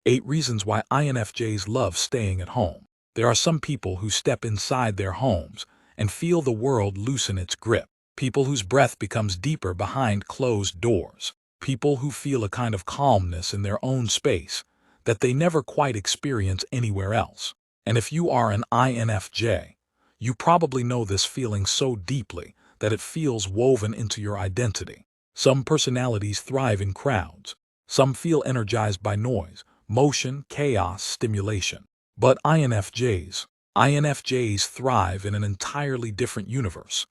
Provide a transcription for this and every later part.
8 reasons why INFJs love staying at home. There are some people who step inside their homes and feel the world loosen its grip. People whose breath becomes deeper behind closed doors. People who feel a kind of calmness in their own space that they never quite experience anywhere else. And if you are an INFJ, you probably know this feeling so deeply that it feels woven into your identity. Some personalities thrive in crowds. Some feel energized by noise, motion, chaos, stimulation. But INFJs thrive in an entirely different universe.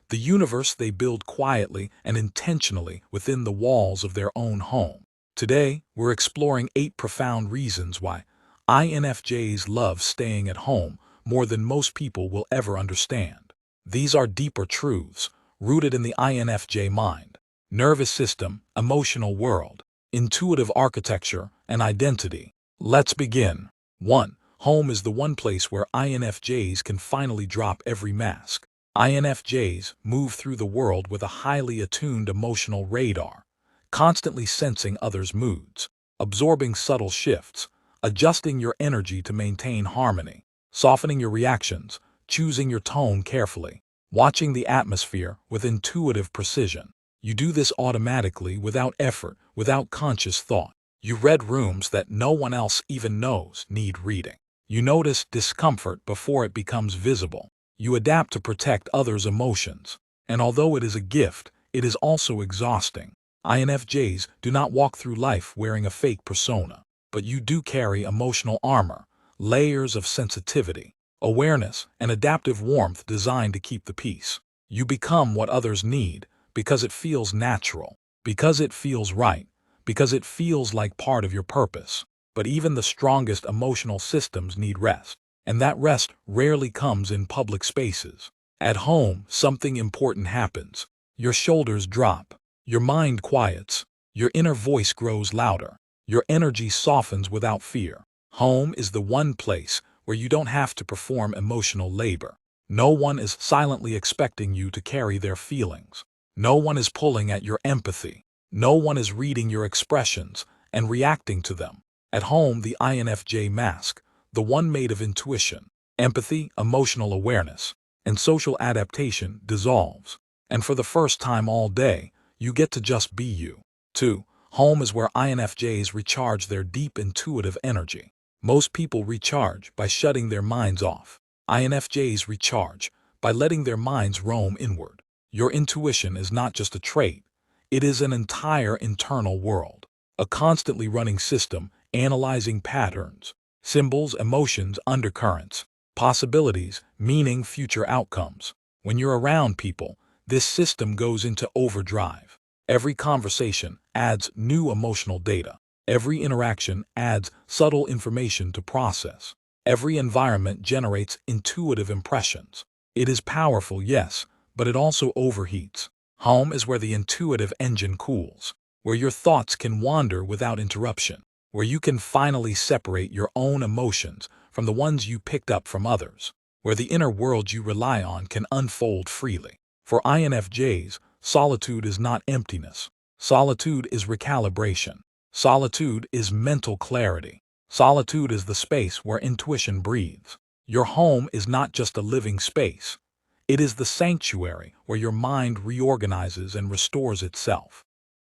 The universe they build quietly and intentionally within the walls of their own home. Today, we're exploring 8 profound reasons why INFJs love staying at home more than most people will ever understand. These are deeper truths, rooted in the INFJ mind, nervous system, emotional world, intuitive architecture, and identity. Let's begin. 1. Home is the one place where INFJs can finally drop every mask. INFJs move through the world with a highly attuned emotional radar, constantly sensing others' moods, absorbing subtle shifts, adjusting your energy to maintain harmony, softening your reactions, choosing your tone carefully, watching the atmosphere with intuitive precision. You do this automatically, without effort, without conscious thought. You read rooms that no one else even knows need reading. You notice discomfort before it becomes visible. You adapt to protect others' emotions. And although it is a gift, it is also exhausting. INFJs do not walk through life wearing a fake persona, but you do carry emotional armor, layers of sensitivity, awareness, and adaptive warmth designed to keep the peace. You become what others need because it feels natural, because it feels right, because it feels like part of your purpose. But even the strongest emotional systems need rest, and that rest rarely comes in public spaces. At home, something important happens. Your shoulders drop, your mind quiets, your inner voice grows louder, your energy softens without fear. Home is the one place where you don't have to perform emotional labor. No one is silently expecting you to carry their feelings. No one is pulling at your empathy. No one is reading your expressions and reacting to them. At home, the INFJ mask, the one made of intuition, empathy, emotional awareness, and social adaptation, dissolves. And for the first time all day, you get to just be you. 2. Home is where INFJs recharge their deep intuitive energy. Most people recharge by shutting their minds off. INFJs recharge by letting their minds roam inward. Your intuition is not just a trait, it is an entire internal world, a constantly running system analyzing patterns, symbols, emotions, undercurrents, possibilities, meaning, future outcomes. When you're around people, this system goes into overdrive. Every conversation adds new emotional data. Every interaction adds subtle information to process. Every environment generates intuitive impressions. It is powerful, yes, but it also overheats. Home is where the intuitive engine cools, where your thoughts can wander without interruption, where you can finally separate your own emotions from the ones you picked up from others, where the inner world you rely on can unfold freely. For INFJs, solitude is not emptiness. Solitude is recalibration. Solitude is mental clarity. Solitude is the space where intuition breathes. Your home is not just a living space. It is the sanctuary where your mind reorganizes and restores itself.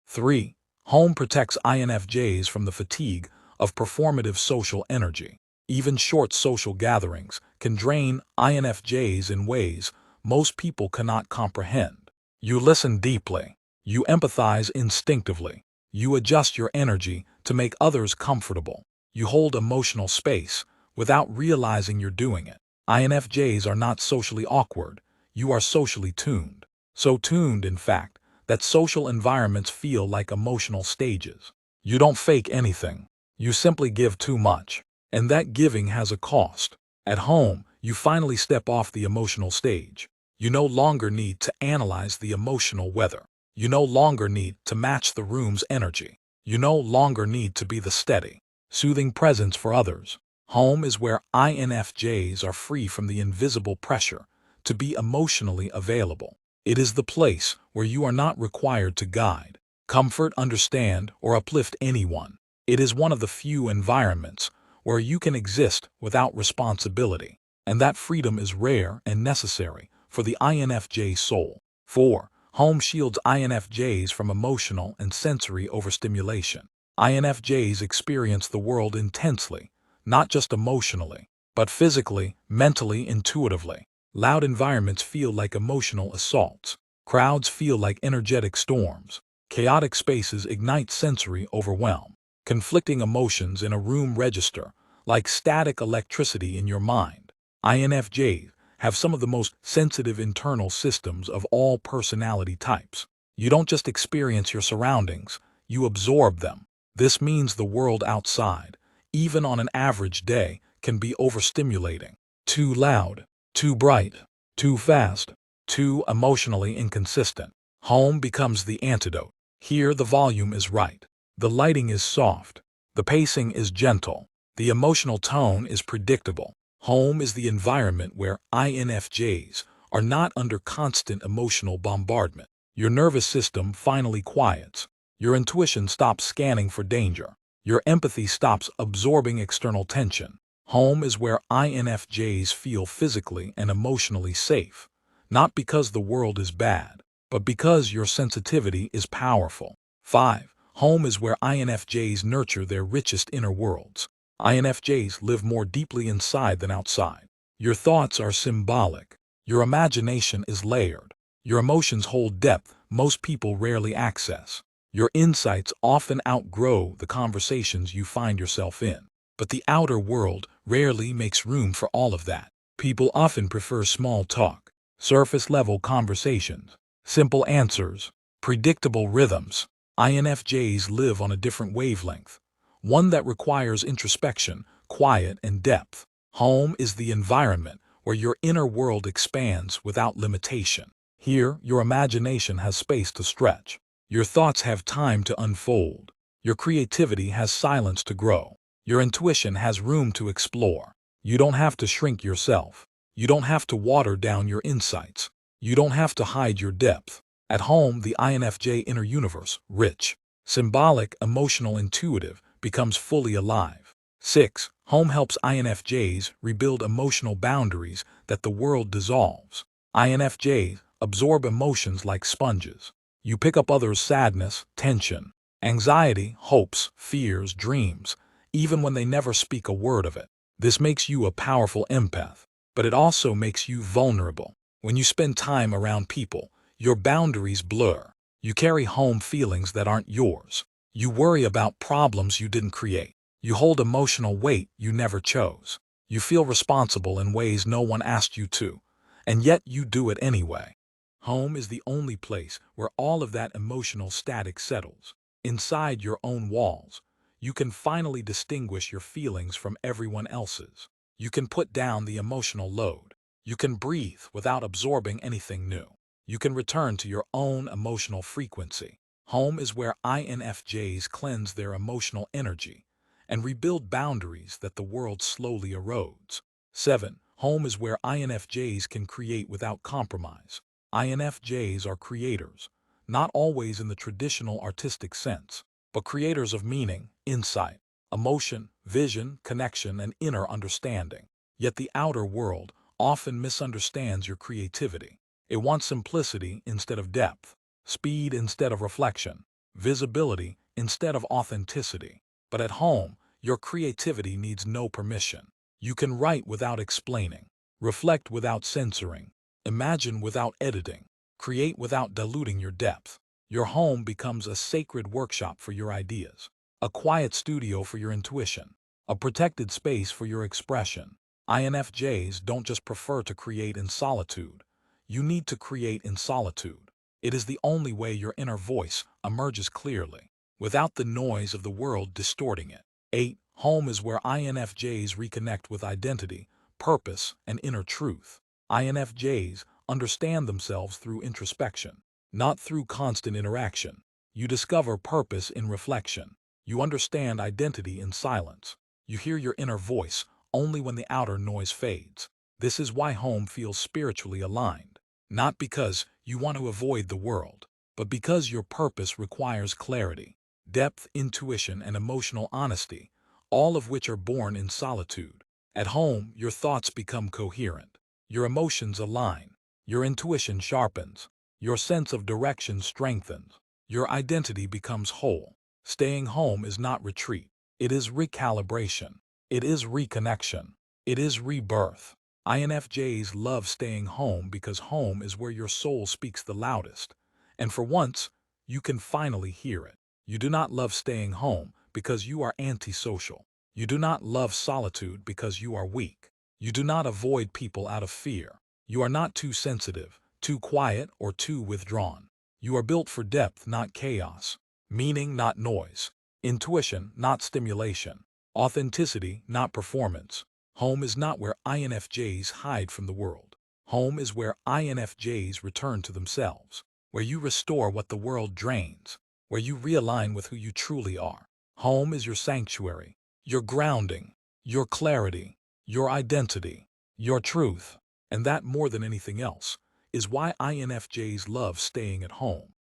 3. Home protects INFJs from the fatigue of performative social energy. Even short social gatherings can drain INFJs in ways most people cannot comprehend. You listen deeply. You empathize instinctively. You adjust your energy to make others comfortable. You hold emotional space without realizing you're doing it. INFJs are not socially awkward. You are socially tuned. So tuned, in fact, that social environments feel like emotional stages. You don't fake anything. You simply give too much. And that giving has a cost. At home, you finally step off the emotional stage. You no longer need to analyze the emotional weather. You no longer need to match the room's energy. You no longer need to be the steady, soothing presence for others. Home is where INFJs are free from the invisible pressure to be emotionally available. It is the place where you are not required to guide, comfort, understand, or uplift anyone. It is one of the few environments where you can exist without responsibility, and that freedom is rare and necessary for the INFJ soul. 4. Home shields INFJs from emotional and sensory overstimulation. INFJs experience the world intensely, not just emotionally, but physically, mentally, intuitively. Loud environments feel like emotional assaults. Crowds feel like energetic storms. Chaotic spaces ignite sensory overwhelm. Conflicting emotions in a room register like static electricity in your mind. INFJs have some of the most sensitive internal systems of all personality types. You don't just experience your surroundings, you absorb them. This means the world outside, even on an average day, can be overstimulating. Too loud, too bright, too fast, too emotionally inconsistent. Home becomes the antidote. Here the volume is right. The lighting is soft. The pacing is gentle. The emotional tone is predictable. Home is the environment where INFJs are not under constant emotional bombardment. Your nervous system finally quiets. Your intuition stops scanning for danger. Your empathy stops absorbing external tension. Home is where INFJs feel physically and emotionally safe, not because the world is bad, but because your sensitivity is powerful. 5. Home is where INFJs nurture their richest inner worlds. INFJs live more deeply inside than outside. Your thoughts are symbolic. Your imagination is layered. Your emotions hold depth most people rarely access. Your insights often outgrow the conversations you find yourself in. But the outer world rarely makes room for all of that. People often prefer small talk, surface-level conversations, simple answers, predictable rhythms. INFJs live on a different wavelength, one that requires introspection, quiet, and depth. Home is the environment where your inner world expands without limitation. Here, your imagination has space to stretch. Your thoughts have time to unfold. Your creativity has silence to grow. Your intuition has room to explore. You don't have to shrink yourself. You don't have to water down your insights. You don't have to hide your depth. At home, the INFJ inner universe, rich, symbolic, emotional, intuitive, becomes fully alive. 6. Home helps INFJs rebuild emotional boundaries that the world dissolves. INFJs absorb emotions like sponges. You pick up others' sadness, tension, anxiety, hopes, fears, dreams, even when they never speak a word of it. This makes you a powerful empath, but it also makes you vulnerable. When you spend time around people, your boundaries blur. You carry home feelings that aren't yours. You worry about problems you didn't create. You hold emotional weight you never chose. You feel responsible in ways no one asked you to, and yet you do it anyway. Home is the only place where all of that emotional static settles. Inside your own walls, you can finally distinguish your feelings from everyone else's. You can put down the emotional load. You can breathe without absorbing anything new. You can return to your own emotional frequency. Home is where INFJs cleanse their emotional energy and rebuild boundaries that the world slowly erodes. 7. Home is where INFJs can create without compromise. INFJs are creators, not always in the traditional artistic sense, but creators of meaning, insight, emotion, vision, connection, and inner understanding. Yet the outer world often misunderstands your creativity. It wants simplicity instead of depth, speed instead of reflection, visibility instead of authenticity. But at home, your creativity needs no permission. You can write without explaining, reflect without censoring, imagine without editing, create without diluting your depth. Your home becomes a sacred workshop for your ideas, a quiet studio for your intuition, a protected space for your expression. INFJs don't just prefer to create in solitude. You need to create in solitude. It is the only way your inner voice emerges clearly, without the noise of the world distorting it. 8. Home is where INFJs reconnect with identity, purpose, and inner truth. INFJs understand themselves through introspection, not through constant interaction. You discover purpose in reflection. You understand identity in silence. You hear your inner voice only when the outer noise fades. This is why home feels spiritually aligned. Not because you want to avoid the world, but because your purpose requires clarity, depth, intuition, and emotional honesty, all of which are born in solitude. At home, your thoughts become coherent, your emotions align, your intuition sharpens, your sense of direction strengthens, your identity becomes whole. Staying home is not retreat. It is recalibration. It is reconnection. It is rebirth. INFJs love staying home because home is where your soul speaks the loudest. And for once, you can finally hear it. You do not love staying home because you are antisocial. You do not love solitude because you are weak. You do not avoid people out of fear. You are not too sensitive, too quiet, or too withdrawn. You are built for depth, not chaos. Meaning, not noise. Intuition, not stimulation. Authenticity, not performance. Home is not where INFJs hide from the world. Home is where INFJs return to themselves, where you restore what the world drains, where you realign with who you truly are. Home is your sanctuary, your grounding, your clarity, your identity, your truth. And that, more than anything else, is why INFJs love staying at home.